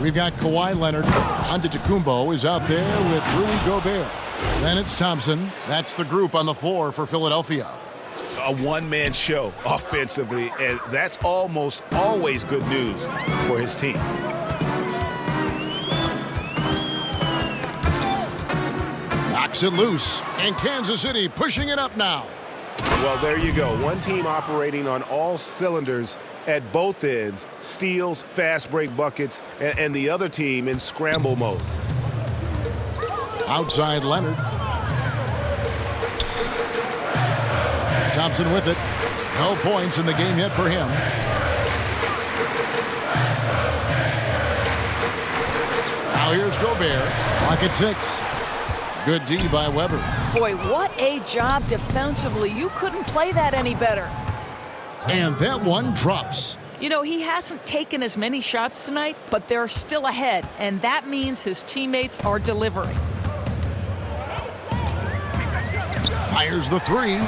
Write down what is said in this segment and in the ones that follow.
We've got Kawhi Leonard. Antetokounmpo is out there with Rudy Gobert. Then it's Thompson. That's the group on the floor for Philadelphia. A one-man show offensively, and that's almost always good news for his team. Knocks it loose, and Kansas City pushing it up now. Well, there you go. One team operating on all cylinders at both ends, steals, fast break buckets, and the other team in scramble mode. Outside Leonard. Thompson with it. No points in the game yet for him. Now here's Gobert. Clock at 6. Good D by Weber. Boy, what a job defensively. You couldn't play that any better. And that one drops. You know, he hasn't taken as many shots tonight, but they're still ahead, and that means his teammates are delivering. Fires the 3.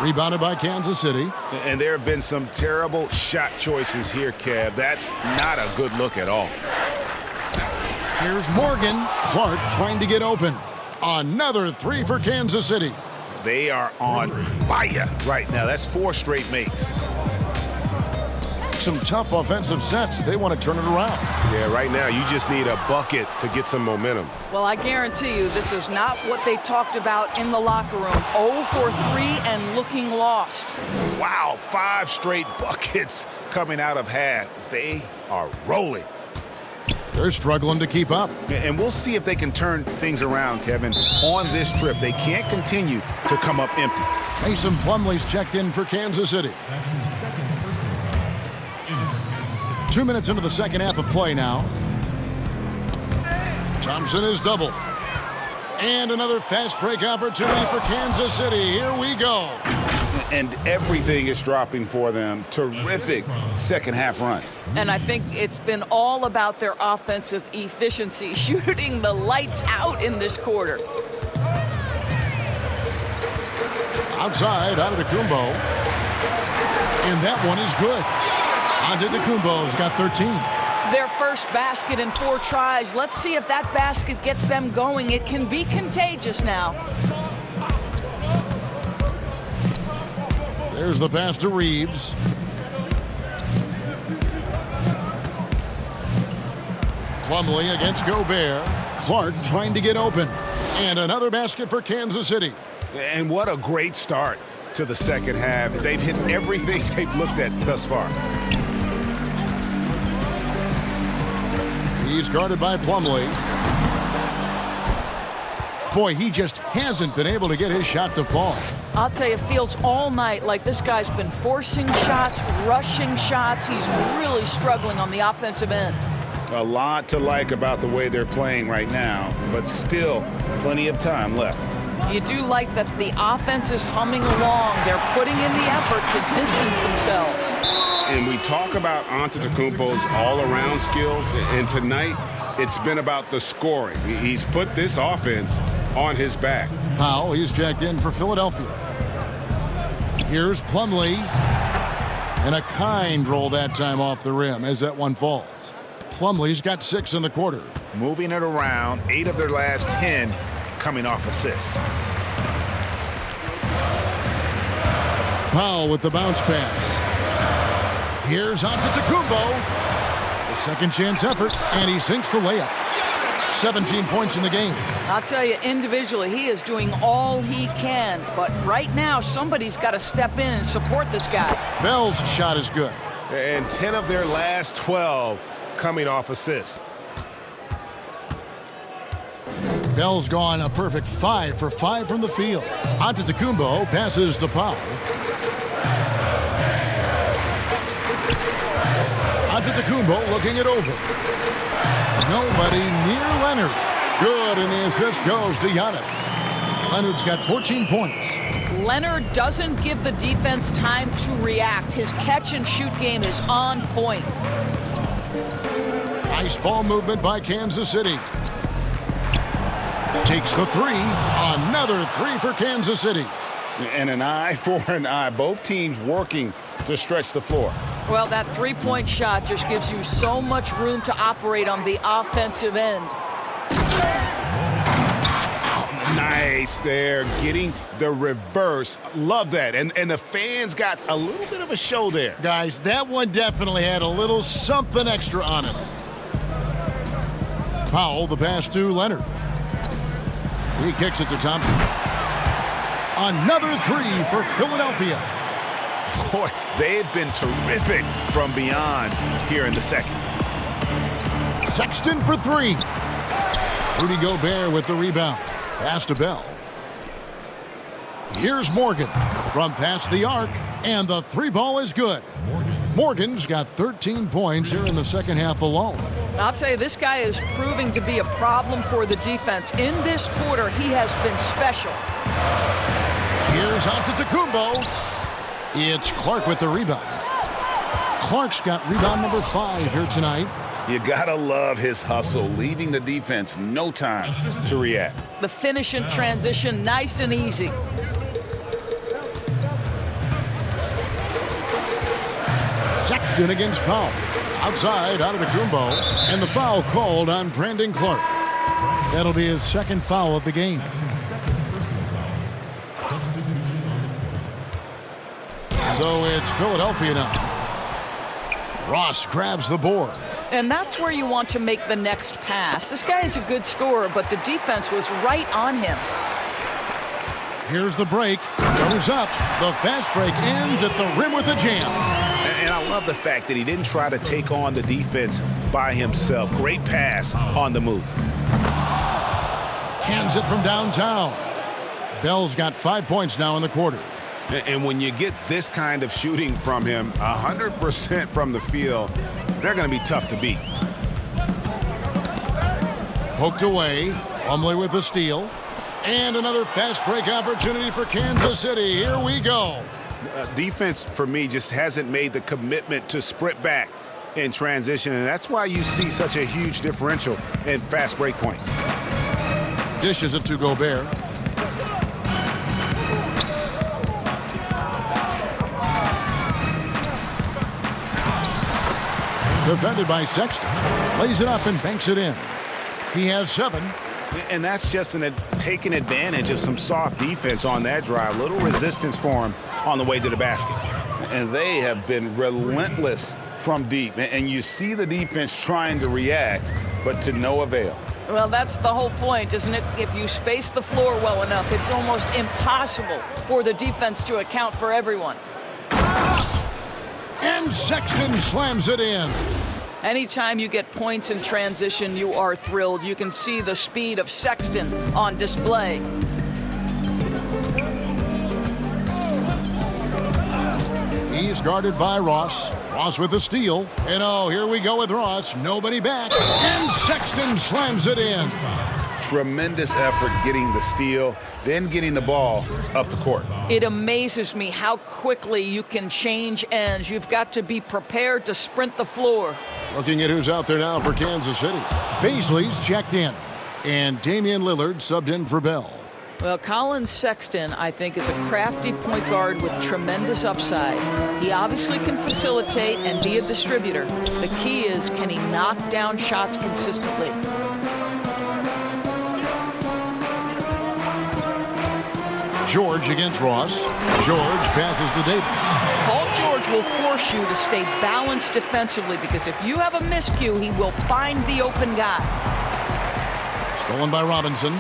Rebounded by Kansas City. And there have been some terrible shot choices here, Kev. That's not a good look at all. Here's Morgan. Clark trying to get open. Another 3 for Kansas City. They are on fire right now. That's 4 straight makes. Some tough offensive sets. They want to turn it around. Yeah, right now you just need a bucket to get some momentum. Well, I guarantee you this is not what they talked about in the locker room. 0 for 3 and looking lost. Wow, 5 straight buckets coming out of half. They are rolling. They're struggling to keep up. And we'll see if they can turn things around, Kevin, on this trip. They can't continue to come up empty. Mason Plumlee's checked in for Kansas City. 2 minutes into the second half of play now. Thompson is double. And another fast break opportunity for Kansas City. Here we go. And everything is dropping for them. Terrific second half run. And I think it's been all about their offensive efficiency, shooting the lights out in this quarter. Outside, Antetokounmpo. And that one is good. Antetokounmpo's got 13. Their first basket in 4 tries. Let's see if that basket gets them going. It can be contagious now. There's the pass to Reeves. Plumlee against Gobert. Clark trying to get open. And another basket for Kansas City. And what a great start to the second half. They've hit everything they've looked at thus far. He's guarded by Plumlee. Boy, he just hasn't been able to get his shot to fall. I'll tell you, it feels all night like this guy's been forcing shots, rushing shots. He's really struggling on the offensive end. A lot to like about the way they're playing right now, but still plenty of time left. You do like that the offense is humming along. They're putting in the effort to distance themselves. And we talk about Antetokounmpo's all-around skills, and tonight it's been about the scoring. He's put this offense on his back. Powell, he's checked in for Philadelphia. Here's Plumlee. And a kind roll that time off the rim as that one falls. Plumlee's got 6 in the quarter. Moving it around, 8 of their last 10 coming off assists. Powell with the bounce pass. Here's Antetokounmpo. A second chance effort, and he sinks the layup. 17 points in the game. I'll tell you, individually, he is doing all he can. But right now, somebody's got to step in and support this guy. Bell's shot is good. And 10 of their last 12 coming off assists. Bell's gone a perfect 5 for 5 from the field. Antetokounmpo passes to Powell. Antetokounmpo looking it over. Nobody near Leonard. Good, and the assist goes to Giannis. Leonard's got 14 points. Leonard doesn't give the defense time to react. His catch-and-shoot game is on point. Nice ball movement by Kansas City. Takes the 3. Another 3 for Kansas City. And an eye for an eye. Both teams working to stretch the floor. Well, that three-point shot just gives you so much room to operate on the offensive end. Nice there, getting the reverse. Love that. And the fans got a little bit of a show there. Guys, that one definitely had a little something extra on it. Powell, the pass to Leonard. He kicks it to Thompson. Another three for Philadelphia. Boy, they've been terrific from beyond here in the second. Sexton for three. Rudy Gobert with the rebound. Pass to Bell. Here's Morgan from past the arc, and the three ball is good. Morgan's got 13 points here in the second half alone. I'll tell you, this guy is proving to be a problem for the defense. In this quarter, he has been special. Here's Antetokounmpo. It's Clark with the rebound. Clark's got rebound number 5 here tonight. You gotta love his hustle, leaving the defense no time to react. The finish in transition, nice and easy. Sexton against Powell. Outside, Antetokounmpo, and the foul called on Brandon Clark. That'll be his second foul of the game. So it's Philadelphia now. Ross grabs the board. And that's where you want to make the next pass. This guy is a good scorer, but the defense was right on him. Here's the break. Goes up. The fast break ends at the rim with a jam. And I love the fact that he didn't try to take on the defense by himself. Great pass on the move. Cans it from downtown. Bell's got 5 points now in the quarter. And when you get this kind of shooting from him, 100% from the field, they're going to be tough to beat. Poked away. Plumlee with the steal. And another fast break opportunity for Kansas City. Here we go. Defense, for me, just hasn't made the commitment to sprint back in transition, and that's why you see such a huge differential in fast break points. Dishes it to Gobert. Defended by Sexton. Lays it up and banks it in. He has 7. And that's just taking advantage of some soft defense on that drive. Little resistance for him on the way to the basket. And they have been relentless from deep. And you see the defense trying to react, but to no avail. Well, that's the whole point, isn't it? If you space the floor well enough, it's almost impossible for the defense to account for everyone. And Sexton slams it in. Anytime you get points in transition, you are thrilled. You can see the speed of Sexton on display. He's guarded by Ross. Ross with the steal. And oh, here we go with Ross. Nobody back. And Sexton slams it in. Tremendous effort getting the steal, then getting the ball up the court. It amazes me how quickly you can change ends. You've got to be prepared to sprint the floor. Looking at who's out there now for Kansas City. Baisley's checked in. And Damian Lillard subbed in for Bell. Well, Colin Sexton, I think, is a crafty point guard with tremendous upside. He obviously can facilitate and be a distributor. The key is, can he knock down shots consistently? George against Ross. George passes to Davis. Paul George will force you to stay balanced defensively because if you have a miscue, he will find the open guy. Stolen by Robinson.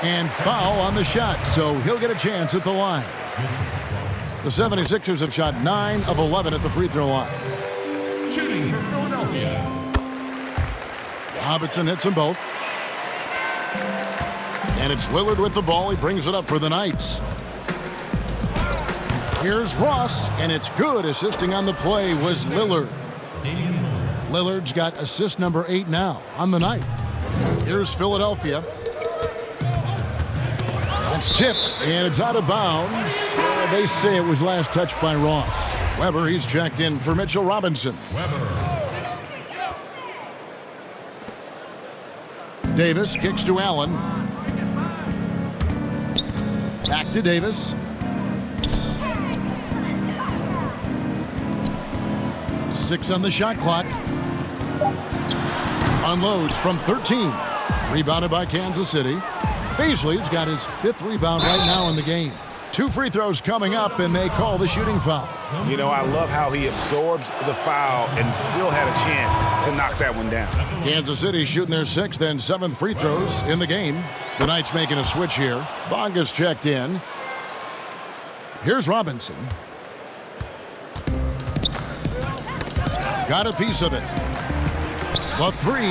And foul on the shot, so he'll get a chance at the line. The 76ers have shot 9 of 11 at the free throw line. Shooting for Philadelphia. Robinson hits them both. And it's Lillard with the ball. He brings it up for the Knights. Here's Ross, and it's good. Assisting on the play was Lillard. Lillard's got assist number 8 now on the night. Here's Philadelphia. It's tipped, and it's out of bounds. They say it was last touched by Ross. Weber, he's checked in for Mitchell Robinson. Davis kicks to Allen. Back to Davis. Six on the shot clock. Unloads from 13. Rebounded by Kansas City. Beasley's got his 5th rebound right now in the game. 2 free throws coming up, and they call the shooting foul. You know, I love how he absorbs the foul and still had a chance to knock that one down. Kansas City shooting their 6th and 7th free throws in the game. The Knights making a switch here. Bonga's checked in. Here's Robinson. Got a piece of it. The 3.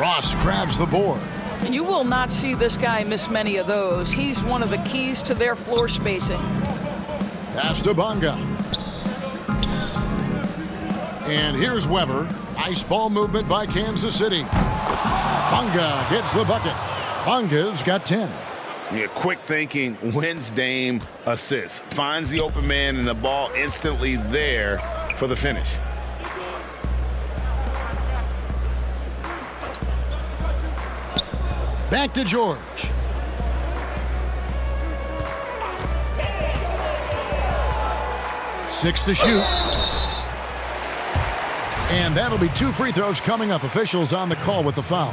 Ross grabs the board. And you will not see this guy miss many of those. He's one of the keys to their floor spacing. Pass to Bonga. And here's Weber. Nice ball movement by Kansas City. Bonga gets the bucket. Bonga's got 10. Yeah, quick thinking wins Dame assists. Finds the open man and the ball instantly there for the finish. Back to George. Six to shoot. And that'll be 2 free throws coming up. Officials on the call with the foul.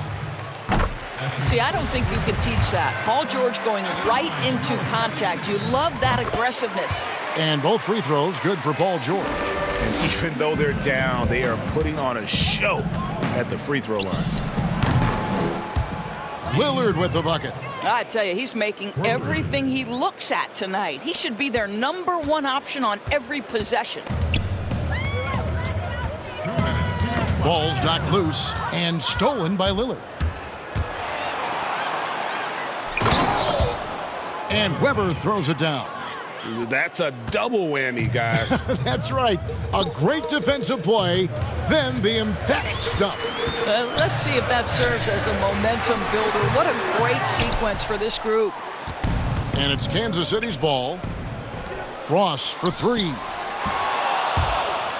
See, I don't think you can teach that. Paul George going right into contact. You love that aggressiveness. And both free throws good for Paul George. And even though they're down, they are putting on a show at the free throw line. Lillard with the bucket. I tell you, he's making everything he looks at tonight. He should be their #1 option on every possession. Ball's knocked loose and stolen by Lillard. And Weber throws it down. That's a double whammy, guys. That's right. A great defensive play, then the emphatic stuff. Let's see if that serves as a momentum builder. What a great sequence for this group. And it's Kansas City's ball. Ross for 3.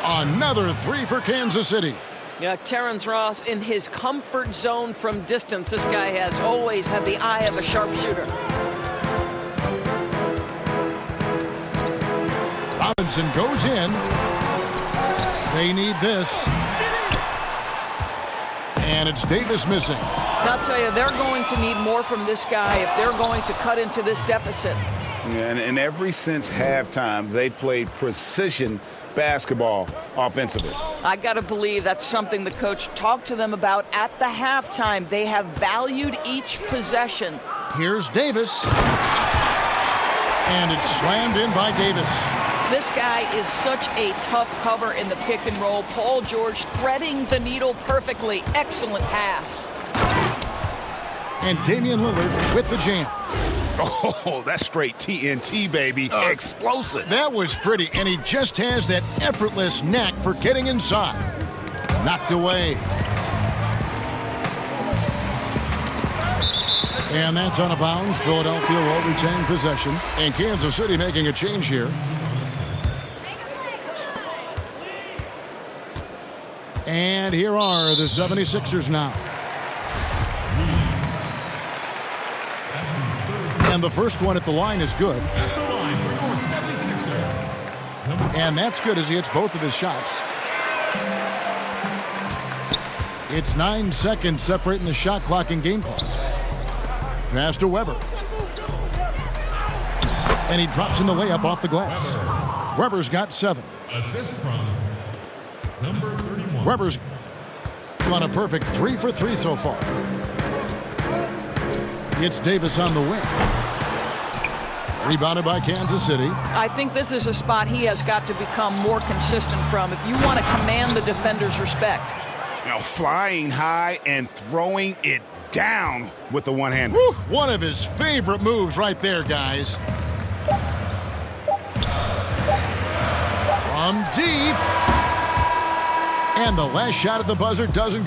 Another 3 for Kansas City. Yeah, Terrence Ross in his comfort zone from distance. This guy has always had the eye of a sharpshooter. Robinson goes in. They need this. And it's Davis missing. I'll tell you, they're going to need more from this guy if they're going to cut into this deficit. Yeah, and ever since halftime, they played precision basketball offensively. I got to believe that's something the coach talked to them about at the halftime. They have valued each possession. Here's Davis. And it's slammed in by Davis. This guy is such a tough cover in the pick and roll. Paul George threading the needle perfectly. Excellent pass. And Damian Lillard with the jam. Oh, that's straight TNT, baby. Explosive. That was pretty, and he just has that effortless knack for getting inside. Knocked away. And that's out of bounds. Philadelphia will retain possession. And Kansas City making a change here. And here are the 76ers now. And the first one at the line is good. And that's good as he hits both of his shots. It's 9 seconds separating the shot clock and game clock. Pass to Weber. And he drops in the layup off the glass. Weber's got 7. Assist from number 31. Weber's on a perfect 3 for 3 so far. It's Davis on the wing. Rebounded by Kansas City. I think this is a spot he has got to become more consistent from if you want to command the defender's respect. You know, flying high and throwing it down with the one-hand. One of his favorite moves right there, guys. From deep. And the last shot at the buzzer doesn't go.